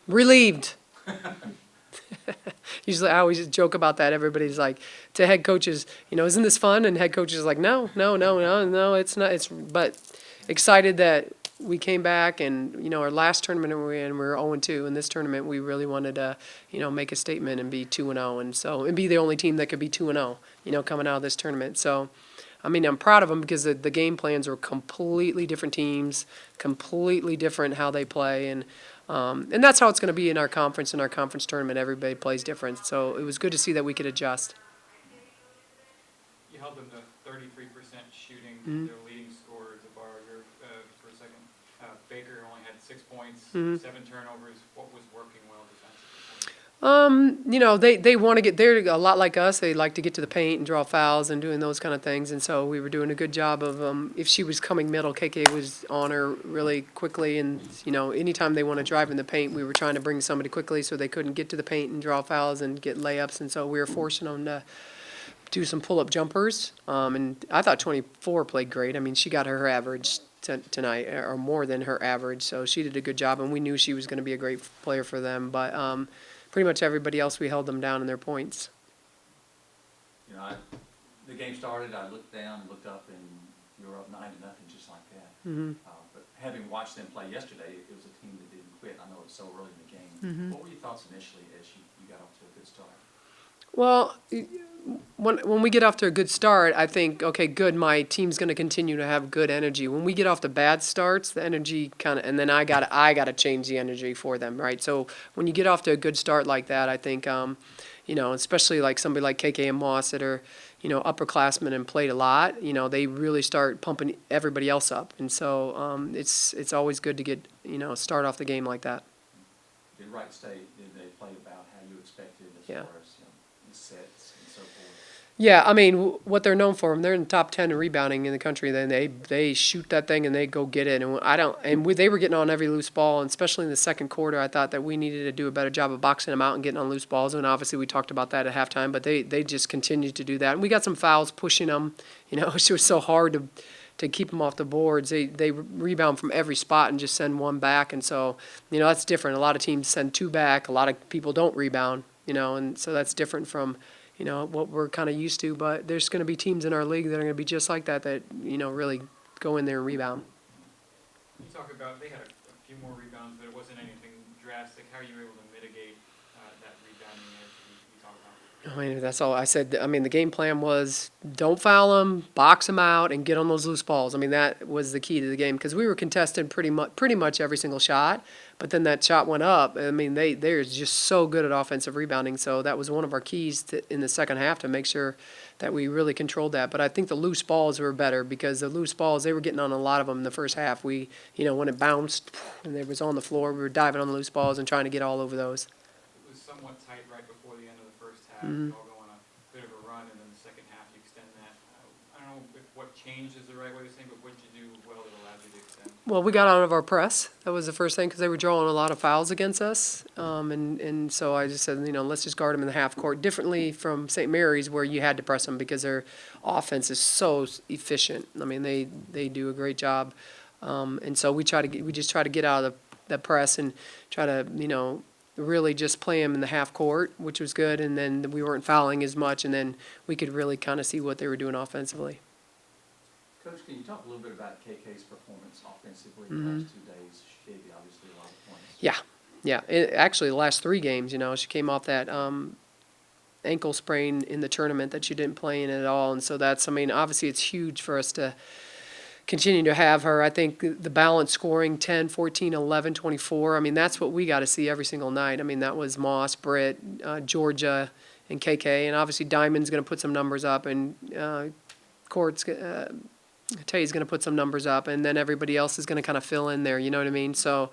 Relieved. Usually, I always joke about that. Everybody's like, to head coaches, isn't this fun? And head coaches is like, no, no, no, no, no, it's not. But excited that we came back, and our last tournament we were in, we were 0-2. In this tournament, we really wanted to, make a statement and be 2-0, and be the only team that could be 2-0, coming out of this tournament. So, I'm proud of them because the game plans were completely different teams, completely different how they play, and that's how it's going to be in our conference tournament. Everybody plays different, so it was good to see that we could adjust. You held them to 33% shooting. Mm-hmm. Their leading scorer, to borrow your for a second. Baker only had 6 points, Mm-hmm. 7 turnovers. What was working well defensively? They want to get, they're a lot like us. They like to get to the paint and draw fouls and doing those kind of things. And so we were doing a good job of, if she was coming middle, KK was on her really quickly. And, anytime they want to drive in the paint, we were trying to bring somebody quickly so they couldn't get to the paint and draw fouls and get layups. And so we were forcing them to do some pull-up jumpers. And I thought 24 played great. She got her average tonight, or more than her average. So she did a good job, and we knew she was going to be a great player for them. But pretty much everybody else, we held them down in their points. The game started, I looked down and looked up, and you were up 9-0, just like that. Mm-hmm. But having watched them play yesterday, it was a team that didn't quit. I know it was so early in the game. Mm-hmm. What were your thoughts initially as you got off to a good start? Well, when we get off to a good start, I think, okay, good, my team's going to continue to have good energy. When we get off to bad starts, the energy kind of, and then I got to change the energy for them, right? So when you get off to a good start like that, I think, especially like somebody like KK and Moss that are, upperclassmen and played a lot, they really start pumping everybody else up. And so it's always good to get, start off the game like that. Did Wright State, did they play about how you expected as Yeah. far as the sets and so forth? Yeah, what they're known for, they're in the top 10 in rebounding in the country. Then they shoot that thing and they go get it. And they were getting on every loose ball, and especially in the second quarter, I thought that we needed to do a better job of boxing them out and getting on loose balls. And obviously we talked about that at halftime, but they just continued to do that. And we got some fouls pushing them. It was so hard to keep them off the boards. They rebound from every spot and just send one back. And so, that's different. A lot of teams send 2 back. A lot of people don't rebound, and so that's different from what we're kind of used to. But there's going to be teams in our league that are going to be just like that, really go in there and rebound. You talk about they had a few more rebounds, but it wasn't anything drastic. How are you able to mitigate that rebounding edge you talk about? That's all I said. The game plan was don't foul them, box them out, and get on those loose balls. That was the key to the game because we were contesting pretty much every single shot. But then that shot went up. They're just so good at offensive rebounding. So that was one of our keys in the second half to make sure that we really controlled that. But I think the loose balls were better because the loose balls, they were getting on a lot of them in the first half. We, when it bounced and it was on the floor, we were diving on the loose balls and trying to get all over those. It was somewhat tight right before the end of the first half. Mm-hmm. You all go on a bit of a run, and then the second half you extend that. I don't know if what changed is the right way to say, but what did you do well that allowed you to extend? Well, we got out of our press. That was the first thing because they were drawing a lot of fouls against us. And so I just said, let's just guard them in the half court differently from St. Mary's where you had to press them because their offense is so efficient. They do a great job. And so we just try to get out of the press and try to, really just play them in the half court, which was good. And then we weren't fouling as much. And then we could really kind of see what they were doing offensively. Coach, can you talk a little bit about KK's performance offensively Mm-hmm. the last 2 days? She gave you obviously a lot of points. Yeah. Actually, the last 3 games, she came off that ankle sprain in the tournament that she didn't play in at all. And so that's, obviously it's huge for us to continue to have her. I think the balance scoring 10, 14, 11, 24, that's what we got to see every single night. That was Moss, Britt, Georgia, and KK. And obviously Diamond's going to put some numbers up, and Court's Tay's going to put some numbers up, and then everybody else is going to kind of fill in there, you know what I mean? So,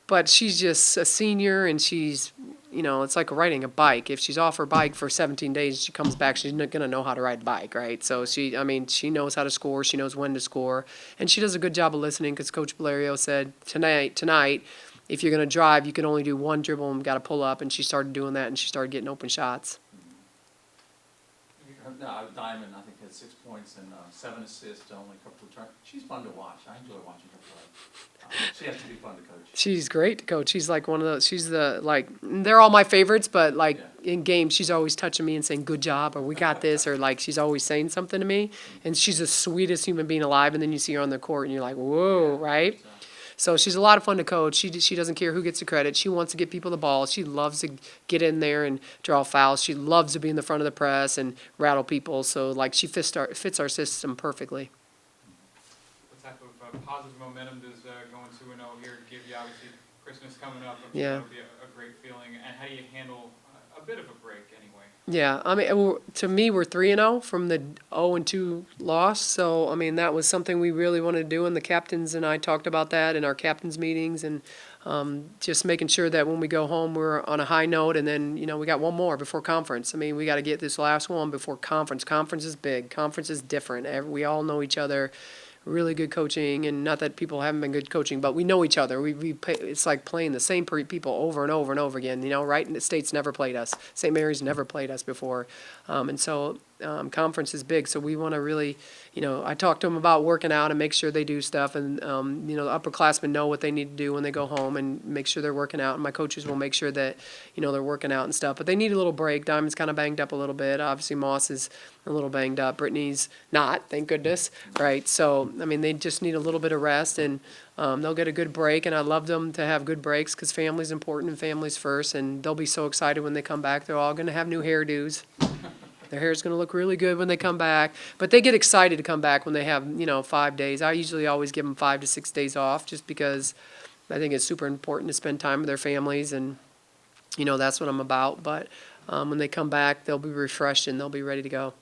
but she's just a senior, and she's, it's like riding a bike. If she's off her bike for 17 days, she comes back, she's not going to know how to ride a bike, right? So she knows how to score, she knows when to score, and she does a good job of listening because Coach Valerio said, tonight, if you're going to drive, you can only do 1 dribble and got to pull up, and she started doing that, and she started getting open shots. Diamond, I think, had 6 points and 7 assists, only a couple of turns. She's fun to watch. I enjoy watching her play. She has to be fun to coach. She's great to coach. She's like one of those, she's the, like, they're all my favorites, but like Yeah. in games, she's always touching me and saying, good job, or we got this, or like she's always saying something to me. And she's the sweetest human being alive. And then you see her on the court and you're like, whoa, right? So she's a lot of fun to coach. She doesn't care who gets the credit. She wants to get people the ball. She loves to get in there and draw fouls. She loves to be in the front of the press and rattle people. So like she fits our system perfectly. What type of positive momentum does going 2-0 here give you? Obviously, Christmas coming up. I'm Yeah. sure it'll be a great feeling. And how do you handle a bit of a break anyway? Yeah, I mean, to me, we're 3-0 from the 0-2 loss. So, I mean, that was something we really wanted to do, and the captains and I talked about that in our captains' meetings, and just making sure that when we go home, we're on a high note, and then, we got one more before conference. I mean, we got to get this last one before conference. Conference is big. Conference is different. We all know each other. Really good coaching, and not that people haven't been good coaching, but we know each other. It's like playing the same people over and over and over again. Wright State's never played us. St. Mary's never played us before, and so conference is big. So we want to really, I talk to them about working out and make sure they do stuff, and the upperclassmen know what they need to do when they go home and make sure they're working out. And my coaches will make sure that they're working out and stuff. But they need a little break. Diamond's kind of banged up a little bit. Obviously, Moss is a little banged up. Brittany's not, thank goodness, right? So, I mean, they just need a little bit of rest, and they'll get a good break, and I love them to have good breaks because family's important and family's first, and they'll be so excited when they come back. They're all going to have new hairdos. Their hair's going to look really good when they come back, but they get excited to come back when they have, 5 days. I usually always give them 5 to 6 days off just because I think it's super important to spend time with their families, and, that's what I'm about. But when they come back, they'll be refreshed and they'll be ready to go.